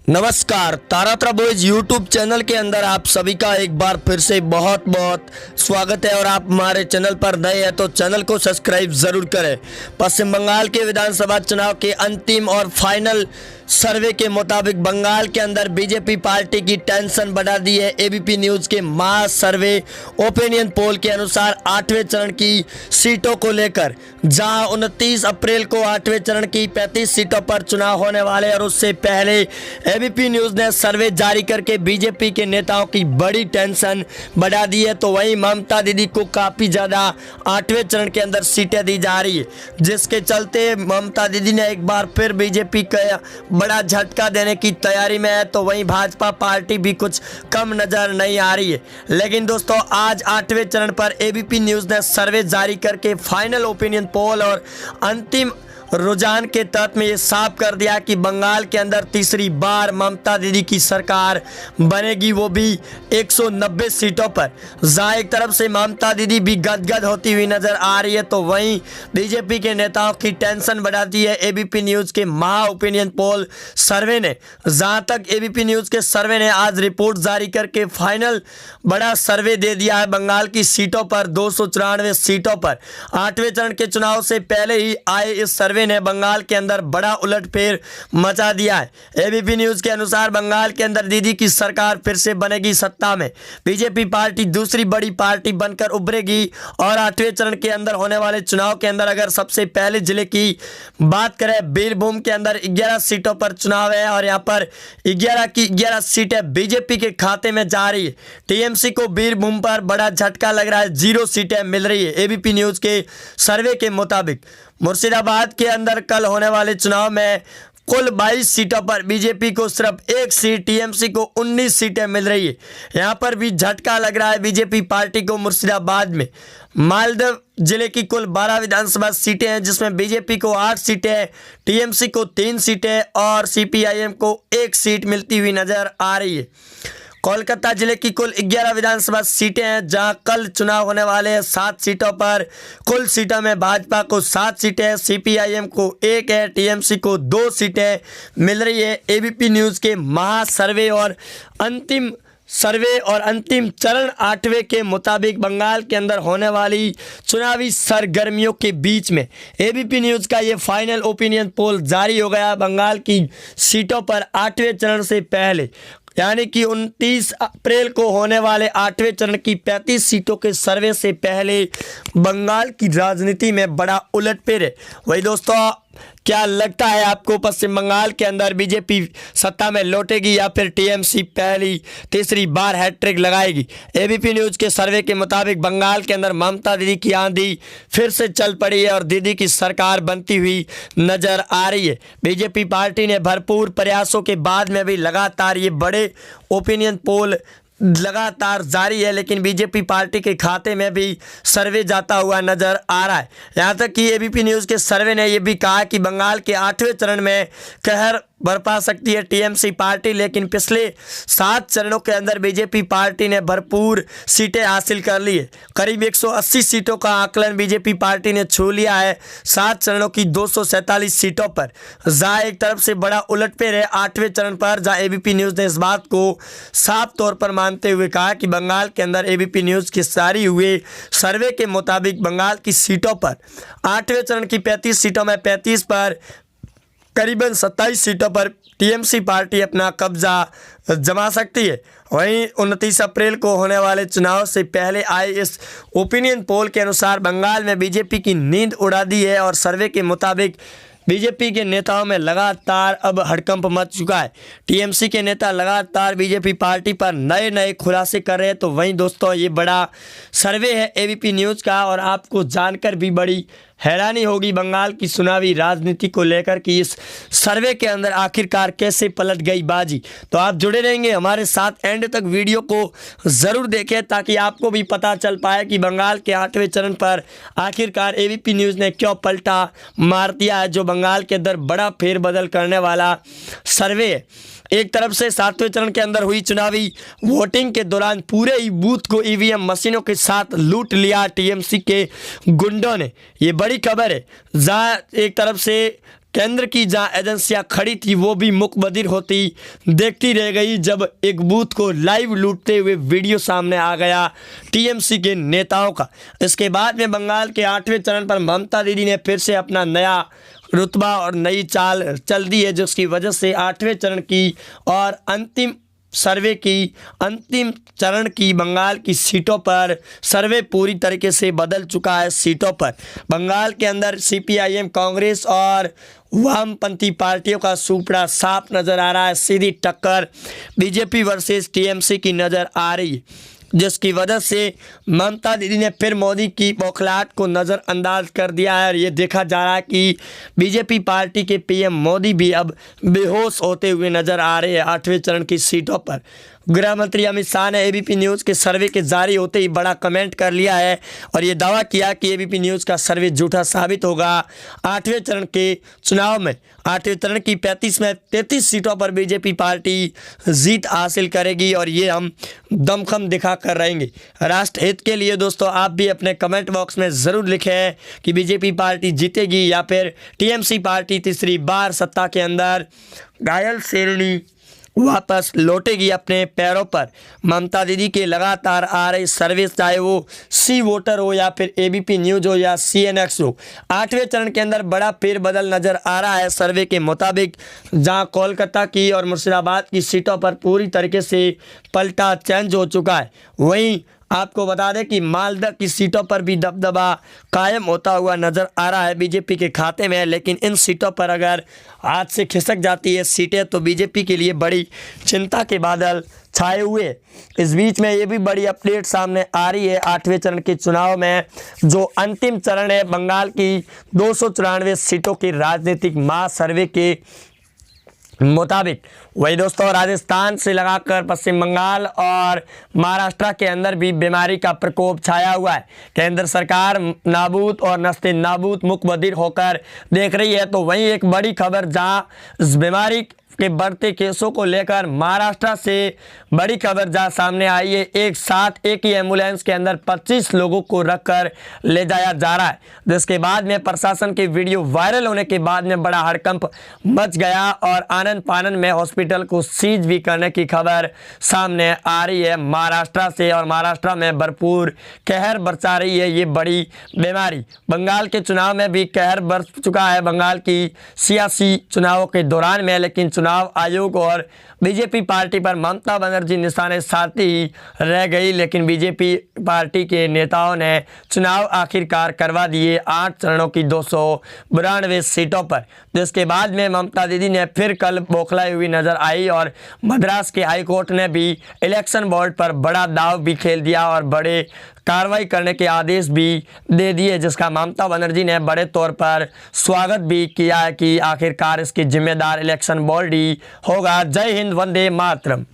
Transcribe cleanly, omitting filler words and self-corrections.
नमस्कार, तारात्रा boys YouTube channel के अंदर आप सभी का एक बार फिर से बहुत बहुत स्वागत है। और आप हमारे चैनल पर नए हैं तो चैनल को सब्सक्राइब ज़रूर करें। पश्चिम बंगाल के विधानसभा चुनाव के अंतिम और फाइनल सर्वे के मुताबिक बंगाल के अंदर बीजेपी पार्टी की टेंशन बढ़ा दी है। एबीपी न्यूज़ के मास सर्वे ओपिनियन पोल के अनुसार 8वें चरण की सीटों को लेकर, जहां 29 अप्रैल को 8वें चरण की 35 सीटों पर चुनाव होने वाले और उससे पहले एबीपी न्यूज़ ने सर्वे जारी करके बीजेपी के नेताओं की बड़ी टेंशन बढ़ा दी है। तो वहीं ममता दीदी को काफ़ी ज़्यादा 8वें चरण के अंदर सीटें दी जा रही है, जिसके चलते ममता दीदी ने एक बार फिर बीजेपी का बड़ा झटका देने की तैयारी में है। तो वहीं भाजपा पार्टी भी कुछ कम नज़र नहीं आ रही है। लेकिन दोस्तों, आज 8वें चरण पर एबीपी न्यूज़ ने सर्वे जारी करके फाइनल ओपिनियन पोल और अंतिम रुझान के तहत में ये साफ कर दिया कि बंगाल के अंदर तीसरी बार ममता दीदी की सरकार बनेगी, वो भी 190 सीटों पर। जहाँ एक तरफ से ममता दीदी भी गदगद होती हुई नजर आ रही है, तो वहीं बीजेपी के नेताओं की टेंशन बढ़ाती है एबीपी न्यूज़ के महा ओपिनियन पोल सर्वे ने। जहाँ तक एबीपी न्यूज़ के सर्वे ने आज रिपोर्ट जारी करके फाइनल बड़ा सर्वे दे दिया है बंगाल की सीटों पर, 294 सीटों पर। 8वें चरण के चुनाव से पहले ही आए इस सर्वे ने बंगाल के अंदर बड़ा उलटफेर मचा दिया है। एबीपी न्यूज़ के अनुसार बंगाल के अंदर दीदी की सरकार फिर से बनेगी सत्ता में। बीजेपी पार्टी दूसरी बड़ी पार्टी बनकर उभरेगी। और 8वें चरण के अंदर होने वाले चुनाव के अंदर अगर सबसे पहले जिले की बात करें, बीरभूम के अंदर 11 सीटों पर चुनाव है और यहाँ पर 11 की 11 सीटें बीजेपी के खाते में जा रही है। टीएमसी को बीरभूम पर बड़ा झटका लग रहा है, 0 सीटें मिल रही है एबीपी न्यूज़ के सर्वे के मुताबिक। मुर्शिदाबाद के अंदर कल होने वाले चुनाव में कुल 22 सीटों पर बीजेपी को सिर्फ 1 सीट, टीएमसी को 19 सीटें मिल रही है। यहाँ पर भी झटका लग रहा है बीजेपी पार्टी को मुर्शिदाबाद में। मालदह जिले की कुल 12 विधानसभा सीटें हैं, जिसमें बीजेपी को 8 सीटें, टीएमसी को 3 सीटें और सीपीआईएम को 1 सीट मिलती हुई नजर आ रही है। कोलकाता जिले की कुल 11 विधानसभा सीटें हैं, जहां कल चुनाव होने वाले हैं 7 सीटों पर। कुल सीटों में भाजपा को 7 सीटें, सीपीआईएम को 1 है, टीएमसी को 2 सीटें मिल रही है। एबीपी न्यूज़ के महा सर्वे और अंतिम चरण 8वें के मुताबिक बंगाल के अंदर होने वाली चुनावी सरगर्मियों के बीच में एबीपी न्यूज़ का ये फाइनल ओपिनियन पोल जारी हो गया बंगाल की सीटों पर 8वें चरण से पहले, यानी कि 29 अप्रैल को होने वाले 8वें चरण की 35 सीटों के सर्वे से पहले बंगाल की राजनीति में बड़ा उलटफेर है। वही दोस्तों, क्या लगता है आपको, पश्चिम बंगाल के अंदर बीजेपी सत्ता में लौटेगी या फिर टीएमसी तीसरी बार हैट्रिक लगाएगी? एबीपी न्यूज़ के सर्वे के मुताबिक बंगाल के अंदर ममता दीदी की आंधी फिर से चल पड़ी है और दीदी की सरकार बनती हुई नजर आ रही है। बीजेपी पार्टी ने भरपूर प्रयासों के बाद में भी लगातार ये बड़े ओपिनियन पोल लगातार जारी है, लेकिन बीजेपी पार्टी के खाते में भी सर्वे जाता हुआ नजर आ रहा है। यहाँ तक कि एबीपी न्यूज़ के सर्वे ने यह भी कहा कि बंगाल के 8वें चरण में कहर बरपा सकती है टीएमसी पार्टी, लेकिन पिछले 7 चरणों के अंदर बीजेपी पार्टी ने भरपूर सीटें हासिल कर ली है। करीब 180 सीटों का आकलन बीजेपी पार्टी ने छू लिया है 7 चरणों की 247 सीटों पर। जहाँ एक तरफ से बड़ा उलटफेर है 8वें चरण पर, जहाँ एबीपी न्यूज़ ने इस बात को साफ तौर पर मानते हुए कहा कि बंगाल के अंदर एबीपी न्यूज़ की जारी हुए सर्वे के मुताबिक बंगाल की सीटों पर 8वें चरण की 35 सीटों में 35 पर करीबन 27 सीटों पर टीएमसी पार्टी अपना कब्जा जमा सकती है। वहीं 29 अप्रैल को होने वाले चुनाव से पहले आए इस ओपिनियन पोल के अनुसार बंगाल में बीजेपी की नींद उड़ा दी है और सर्वे के मुताबिक बीजेपी के नेताओं में लगातार अब हड़कंप मच चुका है। टीएमसी के नेता लगातार बीजेपी पार्टी पर नए खुलासे कर रहे हैं। तो वहीं दोस्तों, ये बड़ा सर्वे है एबीपी न्यूज़ का और आपको जानकर भी बड़ी हैरानी होगी बंगाल की चुनावी राजनीति को लेकर कि इस सर्वे के अंदर आखिरकार कैसे पलट गई बाजी। तो आप जुड़े रहेंगे हमारे साथ, एंड तक वीडियो को ज़रूर देखें ताकि आपको भी पता चल पाए कि बंगाल के 8वें चरण पर आखिरकार एबीपी न्यूज़ ने क्यों पलटा मार दिया है, जो बंगाल के अंदर बड़ा फेरबदल करने वाला सर्वे है। एक तरफ से 7वें चरण के अंदर हुई चुनावी वोटिंग के दौरान पूरे ही बूथ को ईवीएम मशीनों के साथ लूट लिया टीएमसी के गुंडों ने, ये बड़ी खबर है। जहाँ एक तरफ से केंद्र की जहां एजेंसियां खड़ी थी वो भी मुकबदिर होती देखती रह गई जब एक बूथ को लाइव लूटते हुए वीडियो सामने आ गया टीएमसी के नेताओं का। इसके बाद में बंगाल के 8वें चरण पर ममता दीदी ने फिर से अपना नया रुतबा और नई चाल चल दी है, जिसकी वजह से 8वें चरण की और अंतिम सर्वे की अंतिम चरण की बंगाल की सीटों पर सर्वे पूरी तरीके से बदल चुका है। सीटों पर बंगाल के अंदर सीपीआईएम, कांग्रेस और वामपंथी पार्टियों का सुपड़ा साफ नज़र आ रहा है। सीधी टक्कर बीजेपी वर्सेस टीएमसी की नज़र आ रही है, जिसकी वजह से ममता दीदी ने फिर मोदी की बौखलाहट को नज़रअंदाज कर दिया है। और ये देखा जा रहा है कि बीजेपी पार्टी के पीएम मोदी भी अब बेहोश होते हुए नज़र आ रहे हैं 8वें चरण की सीटों पर। गृह मंत्री अमित शाह ने एबीपी न्यूज़ के सर्वे के जारी होते ही बड़ा कमेंट कर लिया है और ये दावा किया कि एबीपी न्यूज़ का सर्वे झूठा साबित होगा। 8वें चरण के चुनाव में 8वें चरण की 35 में 33 सीटों पर बीजेपी पार्टी जीत हासिल करेगी और ये हम दमखम दिखा कर रहेंगे। राष्ट्रहित के लिए दोस्तों आप भी अपने कमेंट बॉक्स में ज़रूर लिखें कि बीजेपी पार्टी जीतेगी या फिर टीएमसी पार्टी तीसरी बार सत्ता के अंदर घायल शेरनी वापस लौटेगी अपने पैरों पर। ममता दीदी के लगातार आ रही सर्वे, चाहे वो सी वोटर हो या फिर एबीपी न्यूज़ हो या सीएनएक्स हो, 8वें चरण के अंदर बड़ा फेरबदल नज़र आ रहा है। सर्वे के मुताबिक जहां कोलकाता की और मुर्शिदाबाद की सीटों पर पूरी तरीके से पलटा चेंज हो चुका है, वहीं आपको बता दें कि मालदा की सीटों पर भी दबदबा कायम होता हुआ नज़र आ रहा है बीजेपी के खाते में। लेकिन इन सीटों पर अगर हाथ से खिसक जाती है सीटें तो बीजेपी के लिए बड़ी चिंता के बादल छाए हुए। इस बीच में ये भी बड़ी अपडेट सामने आ रही है 8वें चरण के चुनाव में जो अंतिम चरण है बंगाल की 294 सीटों की राजनीतिक महासर्वे के मुताबिक। वही दोस्तों राजस्थान से लगाकर पश्चिम बंगाल और महाराष्ट्र के अंदर भी बीमारी का प्रकोप छाया हुआ है। केंद्र सरकार नाबूद और नस्ते नाबूद मुकबदिर होकर देख रही है, तो वहीं एक बड़ी खबर जहां इस बीमारी के बढ़ते केसों को लेकर महाराष्ट्र से बड़ी खबर जहां सामने आई है। एक साथ एक ही एम्बुलेंस के अंदर 25 लोगों को रखकर ले जाया जा रहा है, जिसके बाद में प्रशासन की वीडियो वायरल होने के बाद में बड़ा हड़कंप मच गया और आनन फानन में हॉस्पिटल को सीज भी करने की खबर सामने आ रही है महाराष्ट्र से। और महाराष्ट्र में भरपूर कहर बरसा रही है ये बड़ी बीमारी। बंगाल के चुनाव में भी कहर बरस चुका है बंगाल की सियासी चुनावों के दौरान में, लेकिन चुनाव आयोग और बीजेपी पार्टी पर ममता बनर्जी निशाने साधती ही रह गई। लेकिन बीजेपी पार्टी के नेताओं ने चुनाव आखिरकार करवा दिए 8 चरणों की 292 सीटों पर, जिसके बाद में ममता दीदी ने फिर कल बौखलाई हुई नजर आई और मद्रास के हाई कोर्ट ने भी इलेक्शन बोर्ड पर बड़ा दाव भी खेल दिया और बड़े कार्रवाई करने के आदेश भी दे दिए, जिसका ममता बनर्जी ने बड़े तौर पर स्वागत भी किया है कि आखिरकार इसकी जिम्मेदार इलेक्शन बोर्ड ही होगा। जय हिंद, वंदे मातरम।